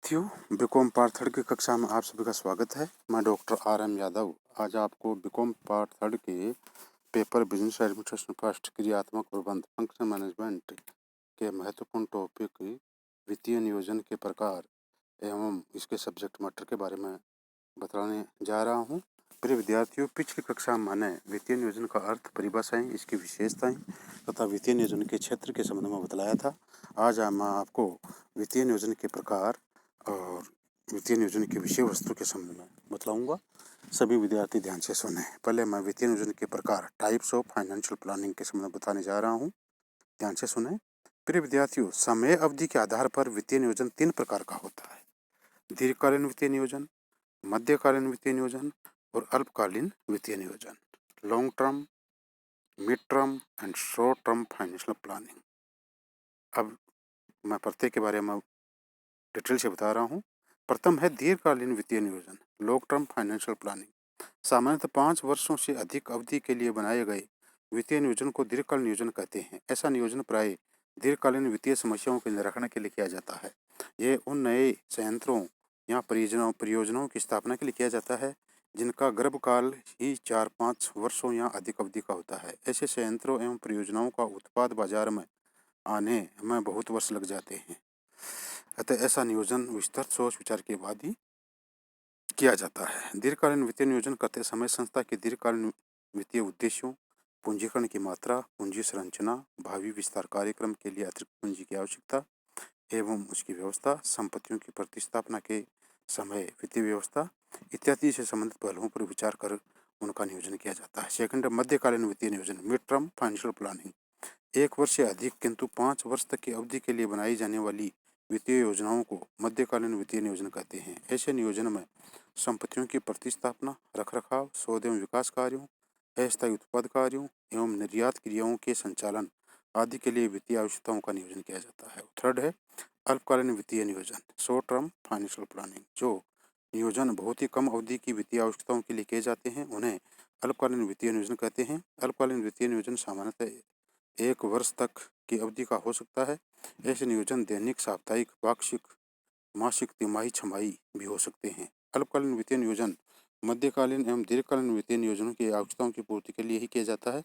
विद्यार्थियों, BCom part third की कक्षा में आप सभी का स्वागत है। मैं डॉक्टर आर.एम. यादव आज आपको बीकॉम पार्ट थर्ड के पेपर बिजनेस एडमिनिस्ट्रेशन फर्स्ट क्रियात्मक प्रबंध फंक्शन मैनेजमेंट के महत्वपूर्ण टॉपिक वित्तीय नियोजन के प्रकार एवं इसके सब्जेक्ट मैटर के बारे में बताने जा रहा हूँ। प्रिय विद्यार्थियों, पिछली कक्षा में मैंने वित्तीय नियोजन का अर्थ, परिभाषाएं, इसकी विशेषताएं तथा वित्तीय नियोजन के क्षेत्र के संबंध में बतलाया था। आज मैं आपको वित्तीय नियोजन के प्रकार और वित्तीय नियोजन की विषय वस्तु के संबंध में बतलाऊंगा। सभी विद्यार्थी ध्यान से सुने। पहले मैं वित्तीय नियोजन के प्रकार, टाइप्स ऑफ फाइनेंशियल प्लानिंग के संबंध में बताने जा रहा हूँ। ध्यान से सुने। प्रिय विद्यार्थियों, समय अवधि के आधार पर वित्तीय नियोजन 3 प्रकार का होता है: दीर्घकालीन वित्तीय नियोजन, मध्यकालीन वित्तीय नियोजन और अल्पकालीन वित्तीय नियोजन। Long term, mid term and short term financial planning. अब मैं प्रत्येक के बारे में डिटेल से बता रहा हूँ। प्रथम है दीर्घकालीन वित्तीय नियोजन, लॉन्ग टर्म फाइनेंशियल प्लानिंग। सामान्यतः 5 वर्षों से अधिक अवधि के लिए बनाए गए वित्तीय नियोजन को दीर्घकालीन नियोजन कहते हैं। ऐसा नियोजन प्राय दीर्घकालीन वित्तीय समस्याओं के निराकरण के लिए किया जाता है। ये उन नए संयंत्रों या परियोजनाओं की स्थापना के लिए किया जाता है जिनका गर्भकाल ही 4-5 वर्षों या अधिक अवधि का होता है। ऐसे संयंत्रों एवं परियोजनाओं का उत्पाद बाजार में आने में बहुत वर्ष लग जाते हैं। अतः ऐसा नियोजन विस्तृत सोच विचार के बाद ही किया जाता है। दीर्घकालीन वित्तीय नियोजन करते समय संस्था के दीर्घकालीन वित्तीय उद्देश्यों, पूंजीकरण की मात्रा, पूंजी संरचना, भावी विस्तार कार्यक्रम के लिए अतिरिक्त पूंजी की आवश्यकता एवं उसकी व्यवस्था, संपत्तियों की प्रतिस्थापना के समय वित्तीय व्यवस्था इत्यादि से संबंधित पहलुओं पर विचार कर उनका नियोजन किया जाता है। सेकंड, मध्यकालीन वित्तीय नियोजन, मिड टर्म फाइनेंशियल प्लानिंग। 1 वर्ष से अधिक किंतु 5 वर्ष तक की अवधि के लिए बनाई जाने वाली वित्तीय योजनाओं को मध्यकालीन वित्तीय नियोजन कहते हैं। ऐसे नियोजन में संपत्तियों की प्रतिस्थापना, रखरखाव, शोध एवं विकास कार्यों, अस्थायी उत्पाद कार्यों एवं निर्यात क्रियाओं के संचालन आदि के लिए वित्तीय आवश्यकताओं का नियोजन किया जाता है। थर्ड है अल्पकालीन वित्तीय नियोजन, शॉर्ट टर्म फाइनेंशियल प्लानिंग। जो नियोजन बहुत ही कम अवधि की वित्तीय आवश्यकताओं के लिए किए जाते हैं उन्हें अल्पकालीन वित्तीय नियोजन कहते हैं। अल्पकालीन वित्तीय नियोजन सामान्यतः 1 वर्ष तक की अवधि का हो सकता है। ऐसे नियोजन दैनिक, साप्ताहिक, पाक्षिक, मासिक, तिमाही, छमाही भी हो सकते हैं। अल्पकालीन वित्तीय नियोजन मध्यकालीन एवं दीर्घकालीन वित्तीय नियोजनों की आवश्यकताओं की पूर्ति के लिए ही किया जाता है।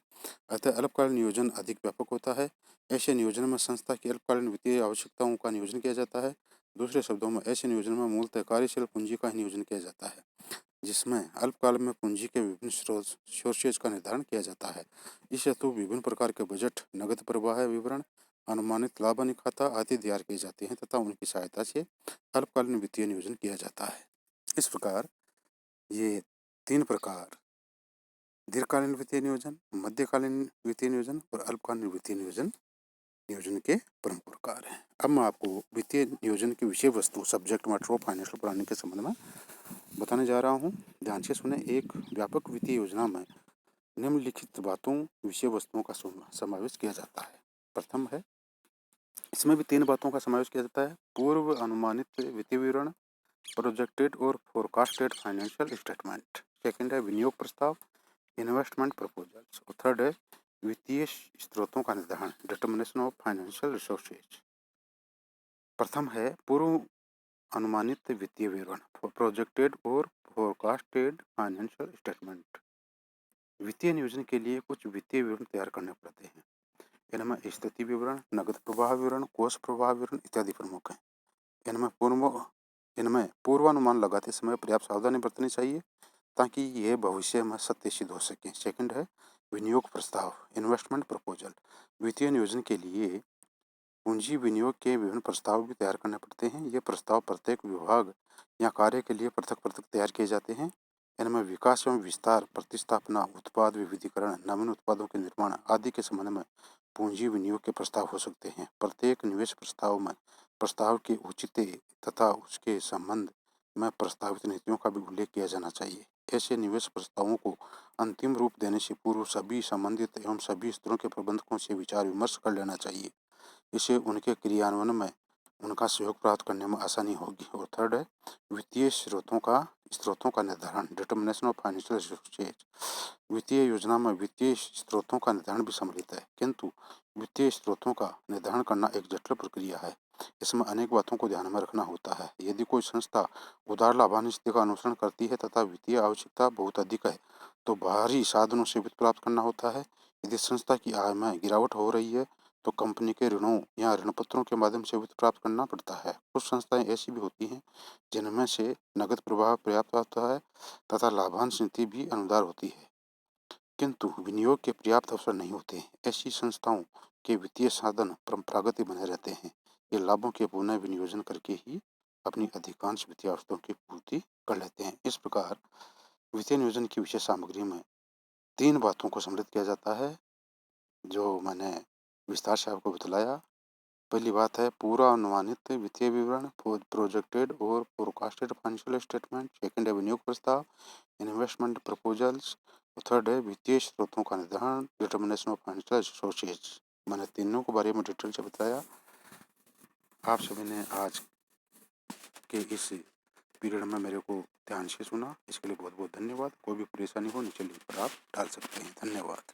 अतः अल्पकालीन नियोजन अधिक व्यापक होता है। ऐसे नियोजन में संस्था की अल्पकालीन वित्तीय आवश्यकताओं का नियोजन किया जाता है। दूसरे शब्दों में ऐसे नियोजन में मूलतः कार्यशील पूंजी का ही नियोजन किया जाता है, जिसमें अल्पकाल में पूंजी के विभिन्न सोर्सेज का निर्धारण किया जाता है। इस हेतु विभिन्न प्रकार के बजट, नगद प्रवाह विवरण, अनुमानित लाभ हानि खाता आदि तैयार किए जाते हैं तथा उनकी सहायता से अल्पकालीन वित्तीय नियोजन किया जाता है। इस प्रकार ये 3 प्रकार, दीर्घकालीन वित्तीय नियोजन, मध्यकालीन वित्तीय नियोजन और अल्पकालीन वित्तीय नियोजन के प्रमुख प्रकार हैं। अब मैं आपको वित्तीय नियोजन की विषय वस्तु, subject matter of financial planning के संबंध में बताने जा रहा हूँ। ध्यान से सुने। एक व्यापक वित्तीय योजना में निम्नलिखित बातों, विषय वस्तुओं का समावेश किया जाता है। प्रथम है, इसमें भी 3 बातों का समावेश किया जाता है: पूर्व अनुमानित वित्तीय विवरण, प्रोजेक्टेड और फोरकास्टेड फाइनेंशियल स्टेटमेंट। सेकंड है विनियोग प्रस्ताव, इन्वेस्टमेंट प्रपोजल्स। और थर्ड है वित्तीय स्रोतों का निर्धारण, डिटर्मिनेशन ऑफ फाइनेंशियल रिसोर्सेज। प्रथम है पूर्व अनुमानित वित्तीय विवरण, प्रोजेक्टेड और फोरकास्टेड फाइनेंशियल स्टेटमेंट। वित्तीय नियोजन के लिए कुछ वित्तीय विवरण तैयार करने पड़ते हैं। इनमें स्थिति विवरण, नगद प्रवाह विवरण, कोष प्रवाह विवरण इत्यादि प्रमुख हैं। इनमें पूर्वानुमान लगाते समय पर्याप्त सावधानी बरतनी चाहिए ताकि यह भविष्य में सत्य सिद्ध हो सके। सेकंड है विनियोग प्रस्ताव, इन्वेस्टमेंट प्रपोजल। वित्तीय नियोजन के लिए पूंजी विनियोग के विभिन्न प्रस्ताव भी तैयार करने पड़ते हैं। ये प्रस्ताव प्रत्येक विभाग या कार्य के लिए पृथक पृथक तैयार किए जाते हैं। इनमें विकास एवं विस्तार, प्रतिस्थापना, उत्पाद विविधीकरण, नवीन उत्पादों के निर्माण आदि के संबंध में पूंजी विनियोग के प्रस्ताव हो सकते हैं। प्रत्येक निवेश प्रस्ताव में प्रस्ताव के औचित्य तथा उसके संबंध में प्रस्तावित नीतियों का भी उल्लेख किया जाना चाहिए। ऐसे निवेश प्रस्तावों को अंतिम रूप देने से पूर्व सभी संबंधित एवं सभी स्तरों के प्रबंधकों से विचार विमर्श कर लेना चाहिए। इससे उनके क्रियान्वयन में उनका सहयोग प्राप्त करने में आसानी होगी। और थर्ड है वित्तीय स्रोतों का निर्धारण, डिटर्मिनेशन ऑफ फाइनेंशियल रिसोर्सेज। वित्तीय योजना में वित्तीय स्रोतों का निर्धारण भी सम्मिलित है, किंतु वित्तीय स्रोतों का निर्धारण करना एक जटिल प्रक्रिया है। इसमें अनेक बातों को ध्यान में रखना होता है। यदि कोई संस्था उदार लाभांश नीति का अनुसरण करती है तथा वित्तीय आवश्यकता बहुत अधिक है, तो बाहरी साधनों से वित्त प्राप्त करना होता है। यदि संस्था की आय में गिरावट हो रही है, तो कंपनी के ऋणों या ऋणपत्रों के माध्यम से वित्त प्राप्त करना पड़ता है। कुछ संस्थाएं ऐसी भी होती हैं जिनमें से नकद प्रवाह पर्याप्त होता है तथा लाभांश नीति भी अनुदार होती है, किंतु विनियोग के पर्याप्त अवसर नहीं होते हैं। ऐसी संस्थाओं के वित्तीय साधन परंपरागत ही बने रहते हैं। ये लाभों के पुनः विनियोजन करके ही अपनी अधिकांश वित्तीय आवश्यकताओं की पूर्ति कर लेते हैं। इस प्रकार वित्तीय नियोजन की विशेष सामग्री में 3 बातों को सम्मिलित किया जाता है, जो मैंने विस्तार से आपको बतलाया। पहली बात है पूरा अनुमानित वित्तीय विवरण, प्रोजेक्टेड और फोरकास्टेड फाइनेंशियल स्टेटमेंट। सेकंड है विनियोग प्रस्ताव, इन्वेस्टमेंट प्रपोजल्स। थर्ड है वित्तीय स्रोतों का निर्धारण, डिटर्मिनेशन ऑफ फाइनेंशियल रिसोर्सेज। मैंने तीनों के बारे में डिटेल से बताया। आप सभी ने आज के इस पीरियड में मेरे को ध्यान से सुना, इसके लिए बहुत बहुत धन्यवाद। कोई भी परेशानी हो नीचे लिंक पर आप डाल सकते हैं। धन्यवाद।